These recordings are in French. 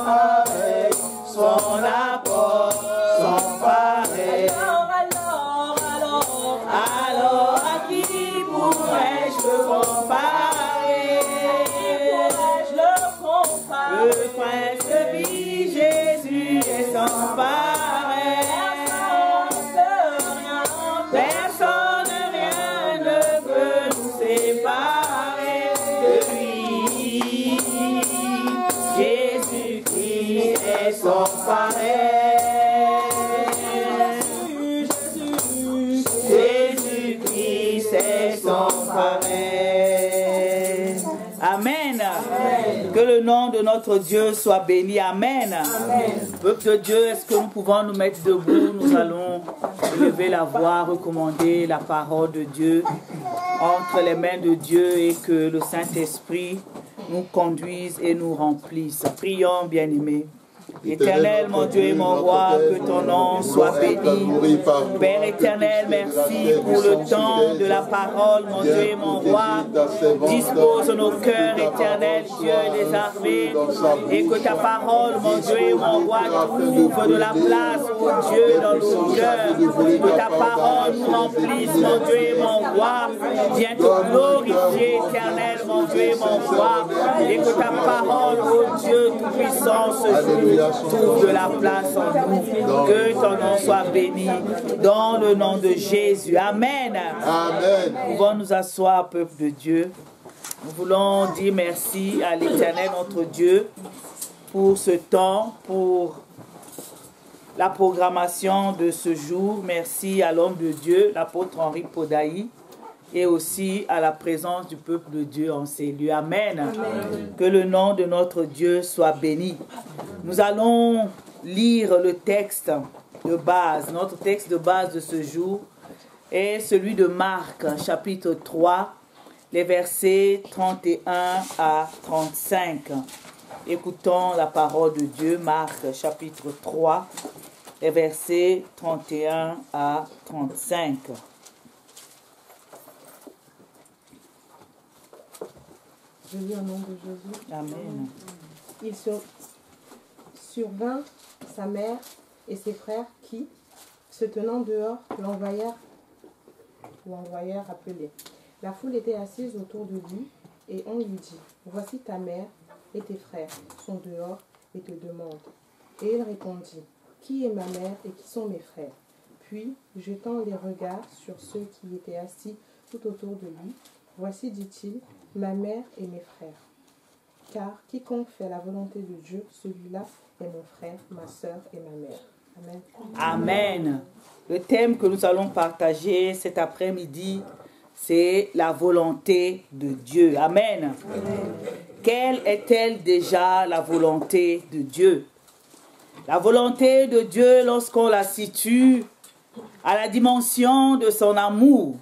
pareil, son apport sans pareil. Alors à qui pourrais-je le comparer? Le prince de vie, Jésus est sans pareil. Personne, rien ne peut nous séparer de lui. Jésus-Christ est sans pareil. Jésus-Christ est sans pareil. Amen. Que le nom de notre Dieu soit béni. Amen. Peuple de Dieu, est-ce que nous pouvons nous mettre debout? Nous allons lever la voix, recommander la parole de Dieu entre les mains de Dieu et que le Saint-Esprit nous conduise et nous remplisse. Prions, bien-aimés. Éternel, mon Dieu et mon roi, que ton nom soit béni. Père éternel, merci pour le temps de la parole, mon Dieu et mon roi. Dispose nos cœurs, éternel Dieu des armées, et que ta parole, mon Dieu et mon roi, trouve de la place, mon Dieu, dans nos cœurs. Que ta parole nous remplisse, mon Dieu et mon roi. Viens te glorifier, éternel, mon Dieu et mon roi. Et que ta parole, mon Dieu tout-puissant, se trouve de la place en nous. Que ton nom soit béni dans le nom de Jésus. Amen. Amen. Nous pouvons nous asseoir, peuple de Dieu. Nous voulons dire merci à l'Éternel, notre Dieu, pour ce temps, pour la programmation de ce jour. Merci à l'homme de Dieu, l'apôtre Henri Podaï, et aussi à la présence du peuple de Dieu en ces lieux. Amen. Amen. Que le nom de notre Dieu soit béni. Nous allons lire le texte de base. Notre texte de base de ce jour est celui de Marc, chapitre 3, les versets 31 à 35. Écoutons la parole de Dieu, Marc, chapitre 3, les versets 31 à 35. Je lis au nom de Jésus. Amen. Il survint sa mère et ses frères qui, se tenant dehors, l'envoyèrent appeler. La foule était assise autour de lui et on lui dit, « Voici ta mère et tes frères sont dehors et te demandent. » Et il répondit, « Qui est ma mère et qui sont mes frères ?» Puis, jetant les regards sur ceux qui étaient assis tout autour de lui, « Voici, dit-il, ma mère et mes frères. Car quiconque fait la volonté de Dieu, celui-là est mon frère, ma sœur et ma mère. » Amen. Amen. Le thème que nous allons partager cet après-midi, c'est la volonté de Dieu. Amen. Amen. Quelle est-elle déjà la volonté de Dieu? La volonté de Dieu, lorsqu'on la situe à la dimension de son amour,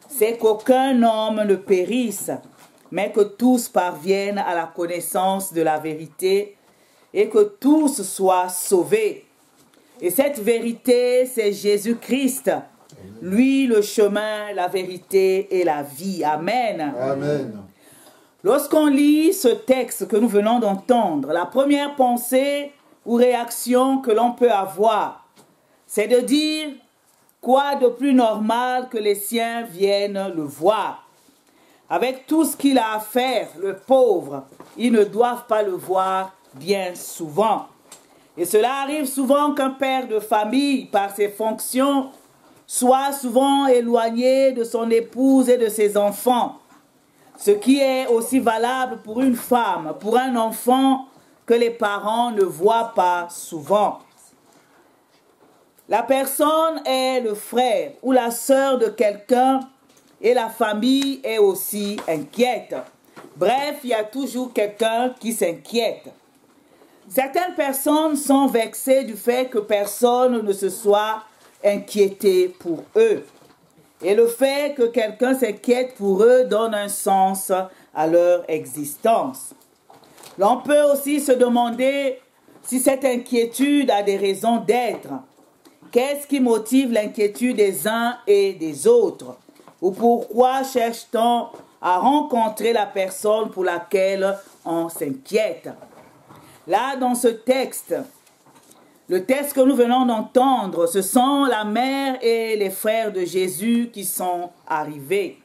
c'est qu'aucun homme ne périsse, mais que tous parviennent à la connaissance de la vérité et que tous soient sauvés. Et cette vérité, c'est Jésus-Christ, lui le chemin, la vérité et la vie. Amen. Amen. Lorsqu'on lit ce texte que nous venons d'entendre, la première pensée ou réaction que l'on peut avoir, c'est de dire quoi de plus normal que les siens viennent le voir. Avec tout ce qu'il a à faire, le pauvre, ils ne doivent pas le voir bien souvent. Et cela arrive souvent qu'un père de famille, par ses fonctions, soit souvent éloigné de son épouse et de ses enfants. Ce qui est aussi valable pour une femme, pour un enfant que les parents ne voient pas souvent. La personne est le frère ou la sœur de quelqu'un et la famille est aussi inquiète. Bref, il y a toujours quelqu'un qui s'inquiète. Certaines personnes sont vexées du fait que personne ne se soit inquiété pour eux. Et le fait que quelqu'un s'inquiète pour eux donne un sens à leur existence. L'on peut aussi se demander si cette inquiétude a des raisons d'être. Qu'est-ce qui motive l'inquiétude des uns et des autres? Ou pourquoi cherche-t-on à rencontrer la personne pour laquelle on s'inquiète? Là, dans ce texte, le texte que nous venons d'entendre, ce sont la mère et les frères de Jésus qui sont arrivés.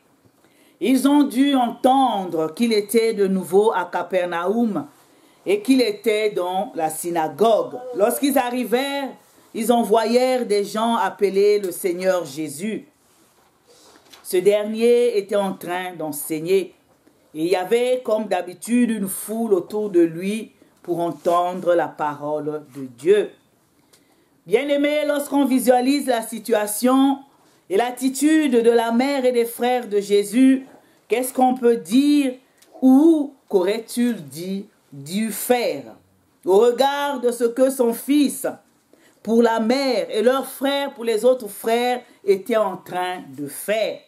Ils ont dû entendre qu'il était de nouveau à Capernaum et qu'il était dans la synagogue. Lorsqu'ils arrivèrent, ils envoyèrent des gens appeler le Seigneur Jésus. Ce dernier était en train d'enseigner. Et il y avait, comme d'habitude, une foule autour de lui pour entendre la parole de Dieu. Bien-aimés, lorsqu'on visualise la situation et l'attitude de la mère et des frères de Jésus, qu'est-ce qu'on peut dire ou qu'aurait-il dû faire au regard de ce que son fils, pour la mère et leurs frères, pour les autres frères, étaient en train de faire?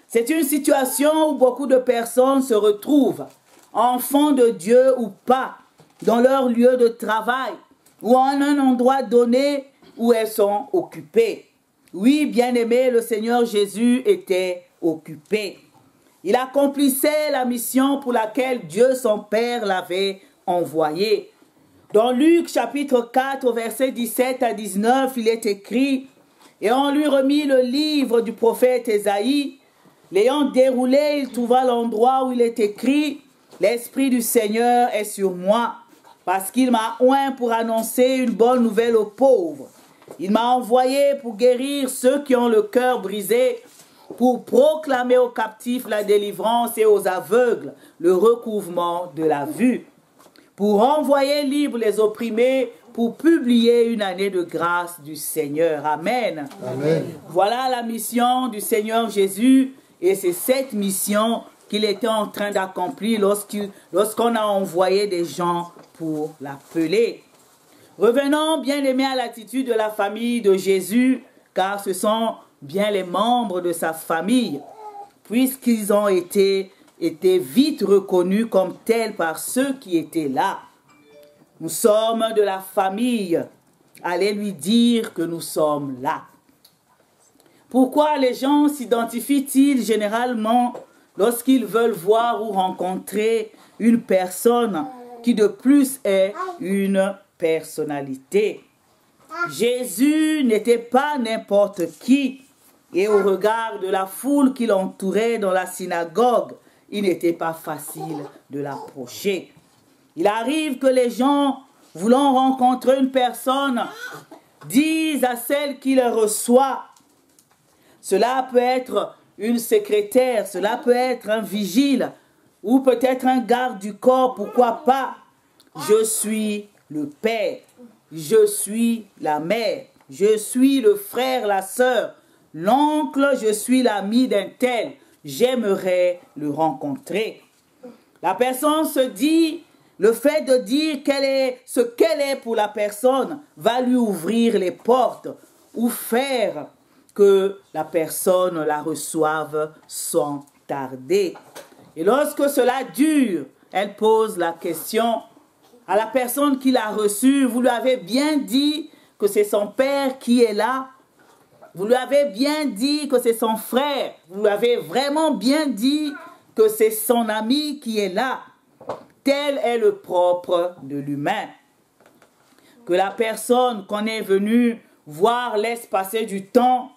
C'est une situation où beaucoup de personnes se retrouvent, enfants de Dieu ou pas, dans leur lieu de travail, ou en un endroit donné où elles sont occupées. Oui, bien-aimé, le Seigneur Jésus était occupé. Il accomplissait la mission pour laquelle Dieu son Père l'avait envoyé. Dans Luc chapitre 4, au verset 17 à 19, il est écrit « Et on lui remit le livre du prophète Ésaïe. L'ayant déroulé, il trouva l'endroit où il est écrit « L'Esprit du Seigneur est sur moi, parce qu'il m'a oint pour annoncer une bonne nouvelle aux pauvres. Il m'a envoyé pour guérir ceux qui ont le cœur brisé, pour proclamer aux captifs la délivrance et aux aveugles le recouvrement de la vue, pour envoyer libres les opprimés, pour publier une année de grâce du Seigneur. » Amen. Amen. Voilà la mission du Seigneur Jésus, et c'est cette mission qu'il était en train d'accomplir lorsqu'on a envoyé des gens pour l'appeler. Revenons, bien-aimés, à l'attitude de la famille de Jésus, car ce sont bien les membres de sa famille, puisqu'ils ont été vite reconnus comme tels par ceux qui étaient là. Nous sommes de la famille. Allez lui dire que nous sommes là. Pourquoi les gens s'identifient-ils généralement lorsqu'ils veulent voir ou rencontrer une personne qui de plus est une personnalité? Jésus n'était pas n'importe qui, et au regard de la foule qui l'entourait dans la synagogue, il n'était pas facile de l'approcher. Il arrive que les gens, voulant rencontrer une personne, disent à celle qui les reçoit, cela peut être une secrétaire, cela peut être un vigile, ou peut-être un garde du corps, pourquoi pas, je suis le père, je suis la mère, je suis le frère, la sœur, l'oncle, je suis l'ami d'un tel, j'aimerais le rencontrer. La personne se dit, le fait de dire ce qu'elle est pour la personne va lui ouvrir les portes ou faire que la personne la reçoive sans tarder. Et lorsque cela dure, elle pose la question à la personne qui l'a reçue: vous lui avez bien dit que c'est son père qui est là? Vous lui avez bien dit que c'est son frère? Vous lui avez vraiment bien dit que c'est son ami qui est là? Tel est le propre de l'humain. Que la personne qu'on est venu voir laisse passer du temps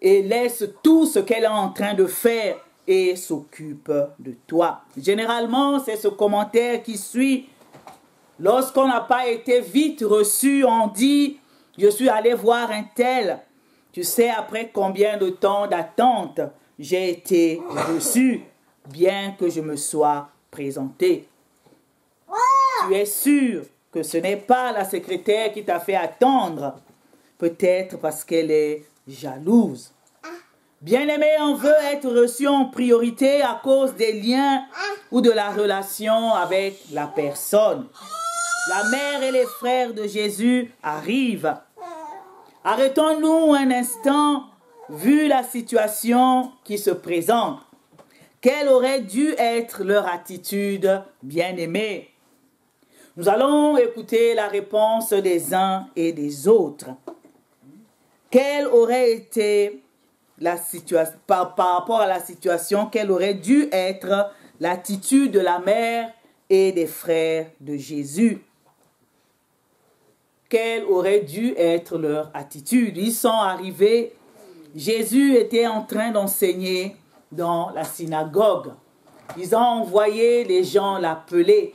et laisse tout ce qu'elle est en train de faire et s'occupe de toi. Généralement, c'est ce commentaire qui suit. Lorsqu'on n'a pas été vite reçu, on dit « Je suis allé voir un tel. Tu sais après combien de temps d'attente j'ai été reçu, bien que je me sois présenté. » Tu es sûr que ce n'est pas la secrétaire qui t'a fait attendre, peut-être parce qu'elle est jalouse. Bien-aimé, on veut être reçu en priorité à cause des liens ou de la relation avec la personne. La mère et les frères de Jésus arrivent. Arrêtons-nous un instant, vu la situation qui se présente. Quelle aurait dû être leur attitude, bien-aimés? Nous allons écouter la réponse des uns et des autres. Quelle aurait été la situation, par rapport à la situation, quelle aurait dû être l'attitude de la mère et des frères de Jésus. Quelle aurait dû être leur attitude? Ils sont arrivés, Jésus était en train d'enseigner dans la synagogue. Ils ont envoyé les gens l'appeler.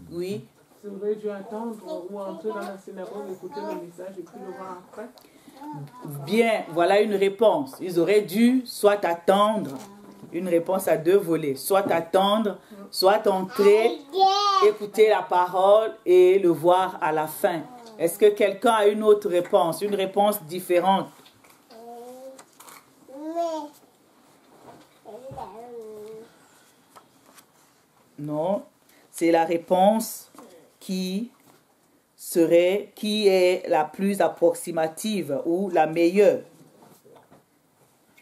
Oui. Ils auraient dû attendre ou entrer dans la synagogue, écouter le message et puis le voir après. Bien, voilà une réponse. Ils auraient dû soit attendre, une réponse à deux volets, soit attendre, soit entrer, écouter la parole et le voir à la fin. Est-ce que quelqu'un a une autre réponse, une réponse différente? Non, c'est la réponse qui est la plus approximative ou la meilleure.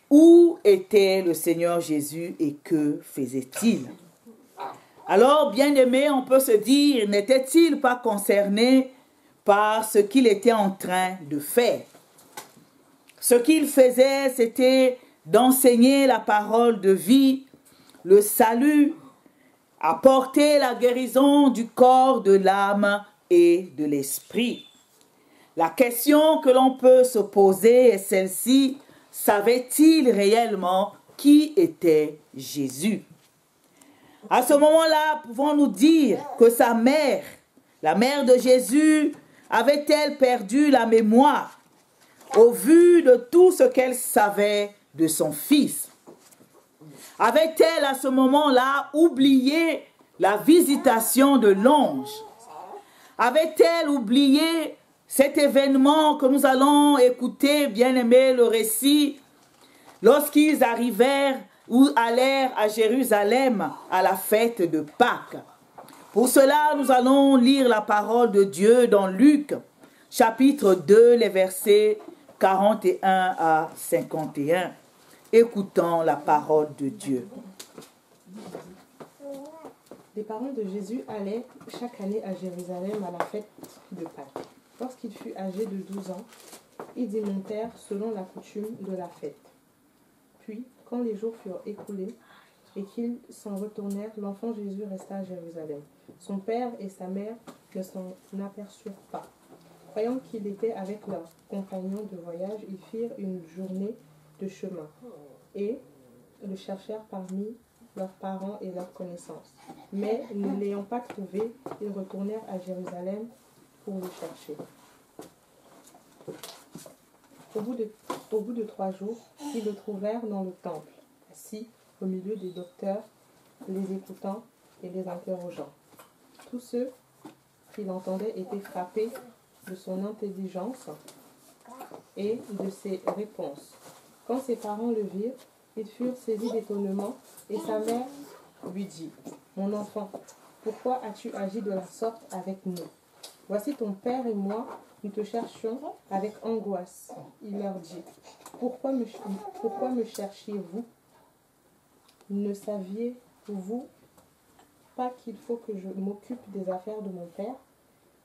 Où était le Seigneur Jésus et que faisait-il? Alors, bien-aimé, on peut se dire, n'était-il pas concerné par ce qu'il était en train de faire? Ce qu'il faisait, c'était d'enseigner la parole de vie, le salut, apporter la guérison du corps, de l'âme et de l'esprit. La question que l'on peut se poser est celle-ci: savait-il réellement qui était Jésus? À ce moment-là, pouvons-nous dire que sa mère, la mère de Jésus, avait-elle perdu la mémoire au vu de tout ce qu'elle savait de son fils? Avait-elle à ce moment-là oublié la visitation de l'ange? Avait-elle oublié cet événement que nous allons écouter, bien-aimé, le récit, lorsqu'ils arrivèrent ou allèrent à Jérusalem à la fête de Pâques? Pour cela, nous allons lire la parole de Dieu dans Luc, chapitre 2, les versets 41 à 51. Écoutons la parole de Dieu. Les parents de Jésus allaient chaque année à Jérusalem à la fête de Pâques. Lorsqu'il fut âgé de 12 ans, ils y montèrent selon la coutume de la fête. Puis, quand les jours furent écoulés et qu'ils s'en retournèrent, l'enfant Jésus resta à Jérusalem. Son père et sa mère ne s'en aperçurent pas. Croyant qu'il était avec leurs compagnons de voyage, ils firent une journée de chemin et le cherchèrent parmi leurs parents et leurs connaissances. Mais ne l'ayant pas trouvé, ils retournèrent à Jérusalem pour le chercher. Au bout de 3 jours, ils le trouvèrent dans le temple, assis au milieu des docteurs, les écoutant et les interrogeant. Tous ceux qui l'entendaient étaient frappés de son intelligence et de ses réponses. Quand ses parents le virent, ils furent saisis d'étonnement, et sa mère lui dit: « Mon enfant, pourquoi as-tu agi de la sorte avec nous? Voici ton père et moi, nous te cherchions avec angoisse. » Il leur dit: « Pourquoi me cherchiez-vous? Ne saviez-vous pas qu'il faut que je m'occupe des affaires de mon père? »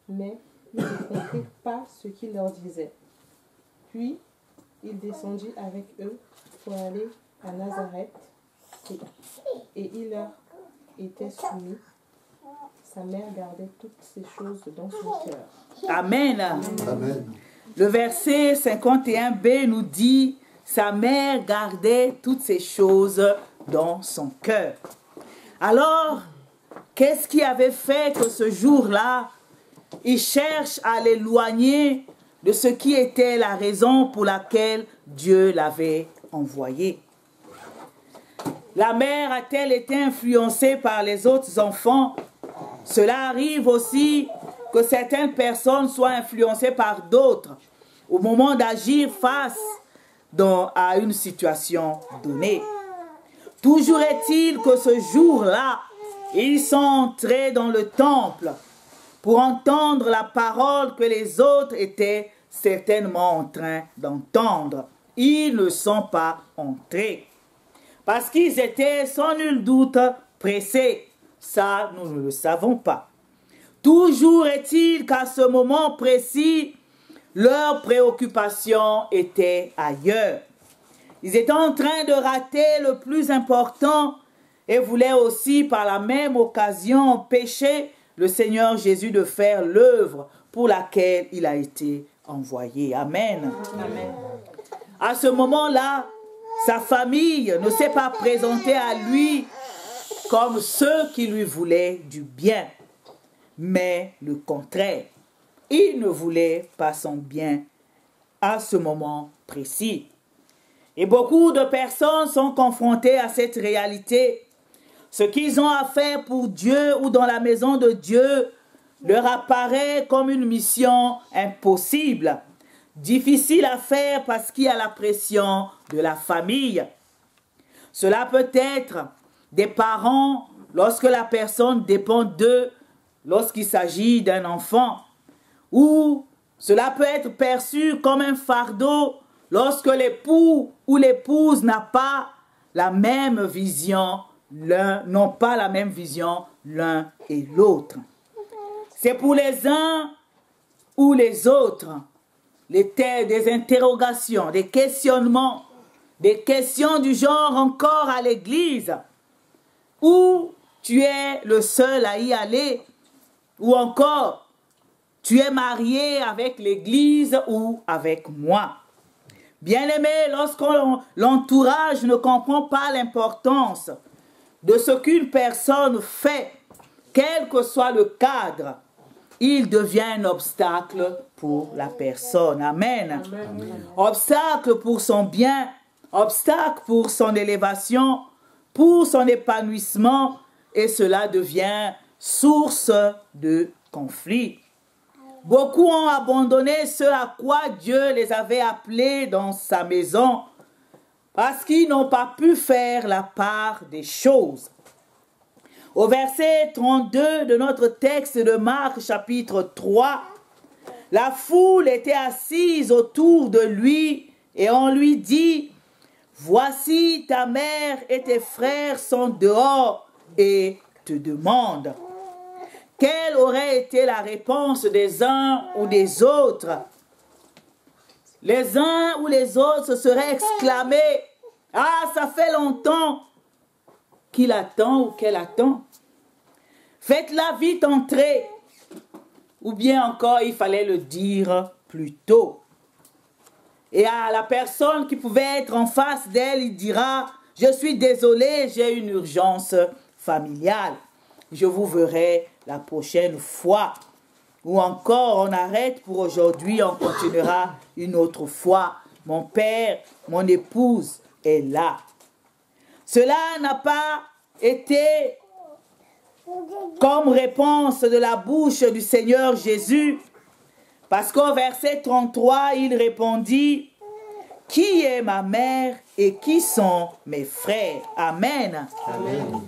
Mais ils ne comprirent pas ce qu'il leur disait. Puis, il descendit avec eux pour aller à Nazareth, et il leur était soumis. Sa mère gardait toutes ces choses dans son cœur. Amen. Amen. Le verset 51b nous dit: sa mère gardait toutes ces choses dans son cœur. Alors, qu'est-ce qui avait fait que ce jour-là, il cherche à l'éloigner de ce qui était la raison pour laquelle Dieu l'avait envoyé? La mère a-t-elle été influencée par les autres enfants? Cela arrive aussi que certaines personnes soient influencées par d'autres au moment d'agir face à une situation donnée. Toujours est-il que ce jour-là, ils sont entrés dans le temple pour entendre la parole que les autres étaient certainement en train d'entendre. Ils ne sont pas entrés parce qu'ils étaient sans nul doute pressés. Ça, nous ne le savons pas. Toujours est-il qu'à ce moment précis, leur préoccupation était ailleurs. Ils étaient en train de rater le plus important et voulait aussi par la même occasion empêcher le Seigneur Jésus de faire l'œuvre pour laquelle il a été envoyé. Amen. Amen. À ce moment-là, sa famille ne s'est pas présentée à lui comme ceux qui lui voulaient du bien, mais le contraire. Il ne voulait pas son bien à ce moment précis. Et beaucoup de personnes sont confrontées à cette réalité. Ce qu'ils ont à faire pour Dieu ou dans la maison de Dieu leur apparaît comme une mission impossible, difficile à faire parce qu'il y a la pression de la famille. Cela peut être des parents lorsque la personne dépend d'eux, lorsqu'il s'agit d'un enfant, ou cela peut être perçu comme un fardeau lorsque l'époux ou l'épouse n'a pas la même vision, n'ont pas la même vision l'un et l'autre. C'est pour les uns ou les autres des interrogations, des questionnements, des questions du genre encore à l'église, où tu es le seul à y aller, ou encore tu es marié avec l'église ou avec moi. Bien-aimé, lorsque l'entourage ne comprend pas l'importance de ce qu'une personne fait, quel que soit le cadre, il devient un obstacle pour la personne. Amen. Amen. Obstacle pour son bien, obstacle pour son élévation, pour son épanouissement, et cela devient source de conflit. Beaucoup ont abandonné ce à quoi Dieu les avait appelés dans sa maison parce qu'ils n'ont pas pu faire la part des choses. Au verset 32 de notre texte de Marc chapitre 3, la foule était assise autour de lui et on lui dit, « Voici ta mère et tes frères sont dehors et te demandent. » Quelle aurait été la réponse des uns ou des autres? Les uns ou les autres se seraient exclamés, « Ah, ça fait longtemps qu'il attend ou qu'elle attend. Faites-la vite entrer. » Ou bien encore, il fallait le dire plus tôt. Et à la personne qui pouvait être en face d'elle, il dira, « Je suis désolé, j'ai une urgence familiale. Je vous verrai la prochaine fois. » Ou encore, on arrête pour aujourd'hui, on continuera une autre fois. Mon père, mon épouse est là. Cela n'a pas été comme réponse de la bouche du Seigneur Jésus, parce qu'au verset 33, il répondit, « Qui est ma mère et qui sont mes frères? » Amen. Amen.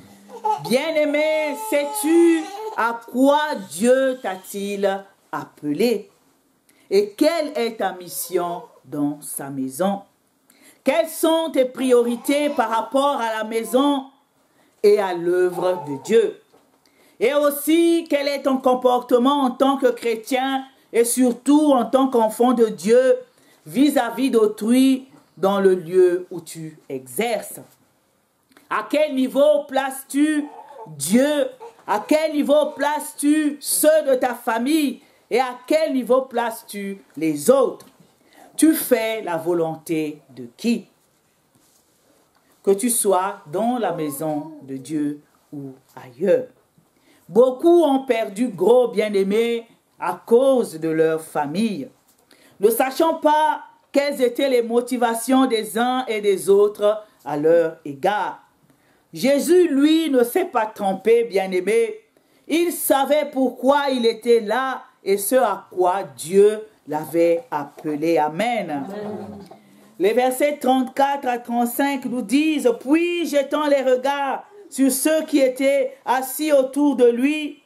Bien-aimé, sais-tu à quoi Dieu t'a-t-il appelé? Et quelle est ta mission dans sa maison? Quelles sont tes priorités par rapport à la maison et à l'œuvre de Dieu? Et aussi, quel est ton comportement en tant que chrétien et surtout en tant qu'enfant de Dieu vis-à-vis d'autrui dans le lieu où tu exerces? À quel niveau places-tu Dieu? À quel niveau places-tu ceux de ta famille? Et à quel niveau places-tu les autres? Tu fais la volonté de qui? Que tu sois dans la maison de Dieu ou ailleurs. Beaucoup ont perdu gros bien-aimés à cause de leur famille. Ne sachant pas quelles étaient les motivations des uns et des autres à leur égard. Jésus, lui, ne s'est pas trompé, bien-aimé. Il savait pourquoi il était là et ce à quoi Dieu l'avait appelé. Amen. Amen. Les versets 34 à 35 nous disent, « Puis jetant les regards sur ceux qui étaient assis autour de lui,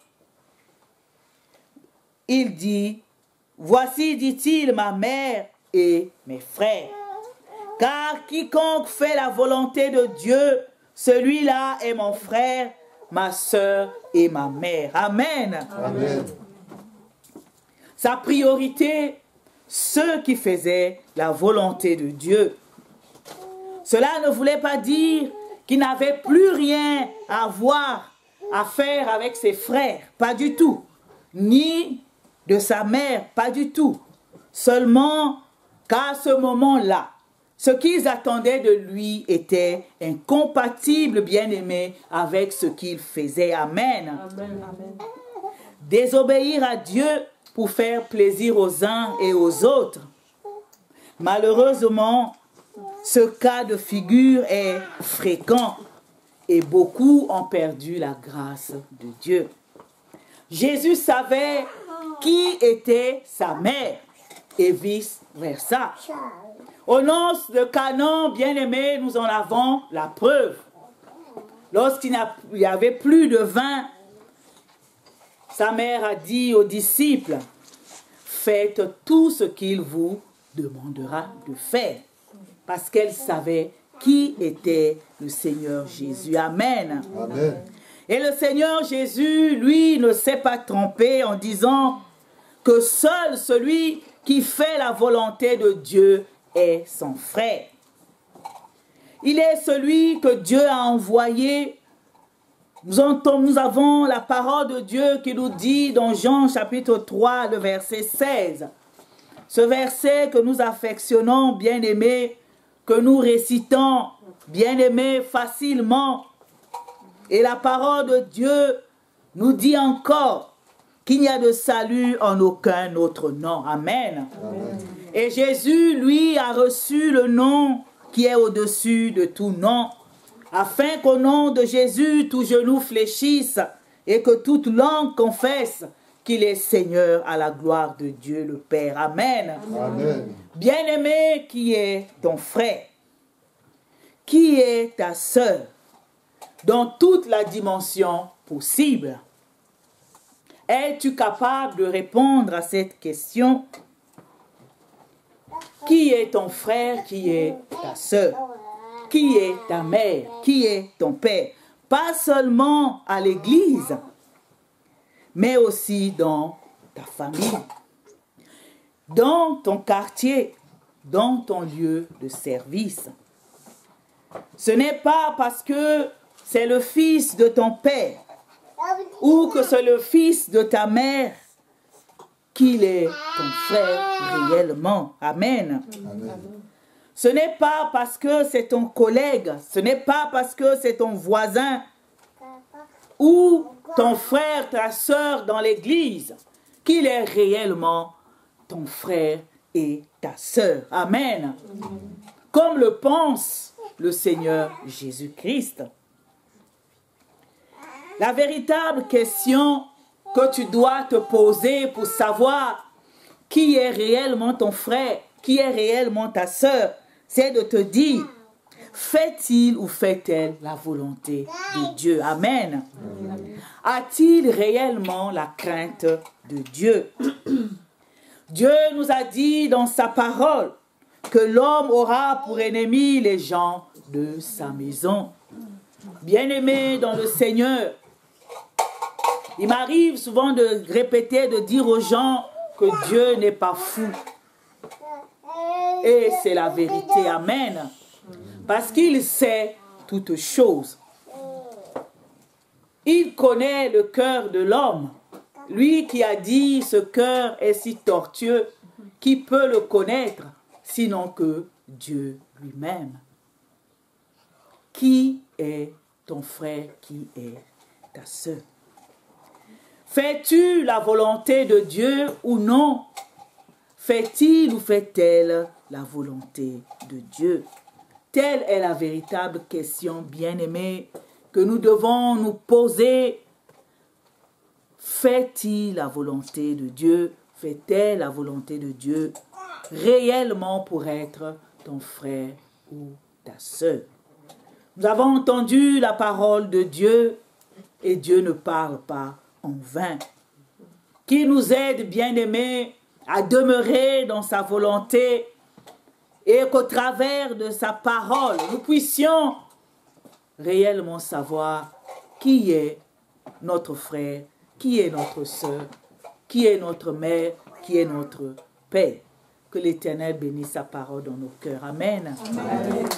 il dit, « Voici, dit-il, ma mère et mes frères. Car quiconque fait la volonté de Dieu, celui-là est mon frère, ma sœur et ma mère. » Amen. Amen. Sa priorité, ceux qui faisaient la volonté de Dieu. Cela ne voulait pas dire qui n'avait plus rien à voir, à faire avec ses frères, pas du tout, ni de sa mère, pas du tout. Seulement qu'à ce moment-là, ce qu'ils attendaient de lui était incompatible, bien-aimé, avec ce qu'il faisait. Amen. Amen. Amen. Désobéir à Dieu pour faire plaisir aux uns et aux autres. Malheureusement, ce cas de figure est fréquent et beaucoup ont perdu la grâce de Dieu. Jésus savait qui était sa mère et vice-versa. Aux noces de Canaan, bien-aimés, nous en avons la preuve. Lorsqu'il n'y avait plus de vin, sa mère a dit aux disciples, « Faites tout ce qu'il vous demandera de faire. » Parce qu'elle savait qui était le Seigneur Jésus. Amen. Amen. Et le Seigneur Jésus, lui, ne s'est pas trompé en disant que seul celui qui fait la volonté de Dieu est son frère. Il est celui que Dieu a envoyé. Nous avons la parole de Dieu qui nous dit dans Jean chapitre 3, le verset 16. Ce verset que nous affectionnons, bien-aimés, que nous récitons, bien-aimés, facilement. Et la parole de Dieu nous dit encore qu'il n'y a de salut en aucun autre nom. Amen. Amen. Et Jésus, lui, a reçu le nom qui est au-dessus de tout nom, afin qu'au nom de Jésus, tout genou fléchisse et que toute langue confesse qu'il est Seigneur à la gloire de Dieu le Père. Amen. Amen. Bien-aimé, qui est ton frère? Qui est ta sœur? Dans toute la dimension possible. Es-tu capable de répondre à cette question? Qui est ton frère? Qui est ta sœur? Qui est ta mère? Qui est ton père? Pas seulement à l'église, mais aussi dans ta famille, dans ton quartier, dans ton lieu de service. Ce n'est pas parce que c'est le fils de ton père ou que c'est le fils de ta mère qu'il est ton frère réellement. Amen. Amen. Ce n'est pas parce que c'est ton collègue, ce n'est pas parce que c'est ton voisin ou ton frère, ta soeur dans l'église qu'il est réellement ton frère et ta sœur. Amen. Comme le pense le Seigneur Jésus-Christ. La véritable question que tu dois te poser pour savoir qui est réellement ton frère, qui est réellement ta sœur, c'est de te dire, fait-il ou fait-elle la volonté de Dieu? Amen. A-t-il réellement la crainte de Dieu? Dieu nous a dit dans sa parole que l'homme aura pour ennemi les gens de sa maison. Bien-aimés dans le Seigneur, il m'arrive souvent de répéter, de dire aux gens que Dieu n'est pas fou. Et c'est la vérité. Amen. Parce qu'il sait toutes choses. Il connaît le cœur de l'homme. Lui qui a dit ce cœur est si tortueux, qui peut le connaître sinon que Dieu lui-même? Qui est ton frère? Qui est ta sœur? Fais-tu la volonté de Dieu ou non? Fait-il ou fait-elle la volonté de Dieu? Telle est la véritable question, bien-aimée, que nous devons nous poser. Fait-il la volonté de Dieu? Fait-elle la volonté de Dieu réellement pour être ton frère ou ta sœur? Nous avons entendu la parole de Dieu et Dieu ne parle pas en vain. Qui nous aide, bien-aimés, à demeurer dans sa volonté et qu'au travers de sa parole, nous puissions réellement savoir qui est notre frère, qui est notre sœur, qui est notre mère, qui est notre père. Que l'Éternel bénisse sa parole dans nos cœurs. Amen. Amen.